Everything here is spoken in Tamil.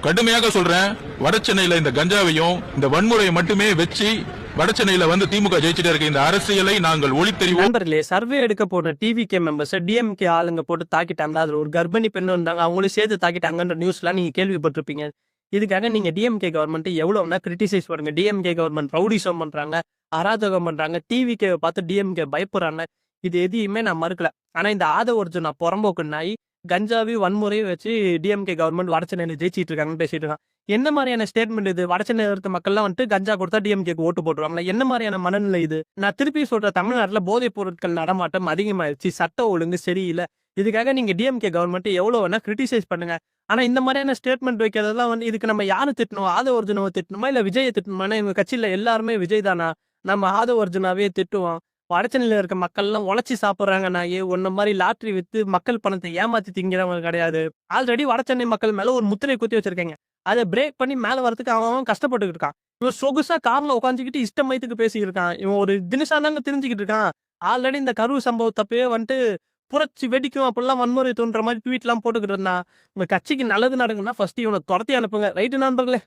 கடுமையாக சொல்றேன். வட சென்னையில இந்த கஞ்சாவையும் இந்த வன்முறையை மட்டுமே வச்சு வட சென்னையில வந்து திமுக ஜெயிச்சுட்டு இருக்க இந்த அரசியலை நாங்கள் ஒளித்தெரிவோம். நண்பர்களே, சர்வே எடுக்க போன டிவிகே மெம்பர்ஸ் டிஎம்கே ஆளுங்க போட்டு தாக்கிட்டாங்க. அதுல ஒரு கர்ப்பிணி பெண் வந்தாங்க, அவங்களும் சேர்த்து தாக்கிட்டாங்கன்ற நியூஸ்லாம் நீங்க கேள்விப்பட்டிருப்பீங்க. இதுக்காக நீங்க டிஎம்கே கவர்மெண்ட் எவ்வளவுனா கிரிட்டிசைஸ் பண்ணுங்க. டிஎம்கே கவர்மெண்ட் ரவுடிசம் பண்றாங்க, அராஜகம் பண்றாங்க, டிவிகே பார்த்து டிஎம்கே பயப்படுறாங்க. இது எதையுமே நான் மறுக்கல. ஆனா இந்த ஆதவ அர்ஜுனா புறம்போக்கு நாய் கஞ்சாவி வன்முறையை வச்சு டிஎம்கே கவர்மெண்ட் வட சென்னையில ஜெயிச்சிட்டு இருக்காங்கன்னு பேசிட்டு இருக்காங்க. என்ன மாதிரியான ஸ்டேட்மெண்ட் இது? வட சென்னையில இருக்க மக்கள்லாம் வந்துட்டு கஞ்சா கொடுத்தா டிஎம்கேக்கு ஓட்டு போட்டுருவாங்களா? என்ன மாதிரியான மனநிலை இது? நான் திருப்பி சொல்ற, தமிழ்நாட்டுல போதைப் பொருட்கள் நடமாட்டம் அதிகமாயிருச்சு, சட்ட ஒழுங்கு சரியில்லை. இதுக்காக நீங்க டிஎம்கே கவர்மெண்ட் எவ்வளவு வேணா கிரிட்டிசைஸ் பண்ணுங்க. ஆனா இந்த மாதிரியான ஸ்டேட்மெண்ட் வைக்கிறதெல்லாம் வந்து இதுக்கு நம்ம யாரு திட்டணும்? ஆதவ அர்ஜுனாவை திட்டணுமா இல்ல விஜயை திட்டணுமா? எங்க கட்சியில எல்லாருமே விஜய் தானா? நம்ம ஆதவ அர்ஜுனாவே திட்டுவோம். வடசென்னையில இருக்க மக்கள் எல்லாம் உழைச்சி சாப்பிடுறாங்க. நான் உன்ன மாதிரி லாட்டரி வித்து மக்கள் பணத்தை ஏமாத்தி திங்கிறவங்க கிடையாது. ஆல்ரெடி வடசென்னை மக்கள் மேல ஒரு முத்திரை குத்தி வச்சிருக்காங்க. அதை பிரேக் பண்ணி மேல வரதுக்கு அவன் கஷ்டப்பட்டுக்கிட்டு இருக்கான். இவன் சொகுசா கார்ல உட்காந்துக்கிட்டு இஷ்டமயத்துக்கு பேசிக்கிட்டு இருக்கான். இவன் ஒரு தினசாதாங்க தெரிஞ்சுக்கிட்டு இருக்கான். ஆல்ரெடி இந்த கரூர் சம்பவத்தப்பவே வந்துட்டு புரட்சி வெடிக்கும் அப்படிலாம் வன்முறை தோன்ற மாதிரி ட்வீட் எல்லாம் போட்டுக்கிட்டு இருந்தான். உங்க கட்சிக்கு நல்லது நடக்குன்னா ஃபர்ஸ்ட் இவனை துரத்தி அனுப்புங்க. ரைட்டு நண்பர்களே.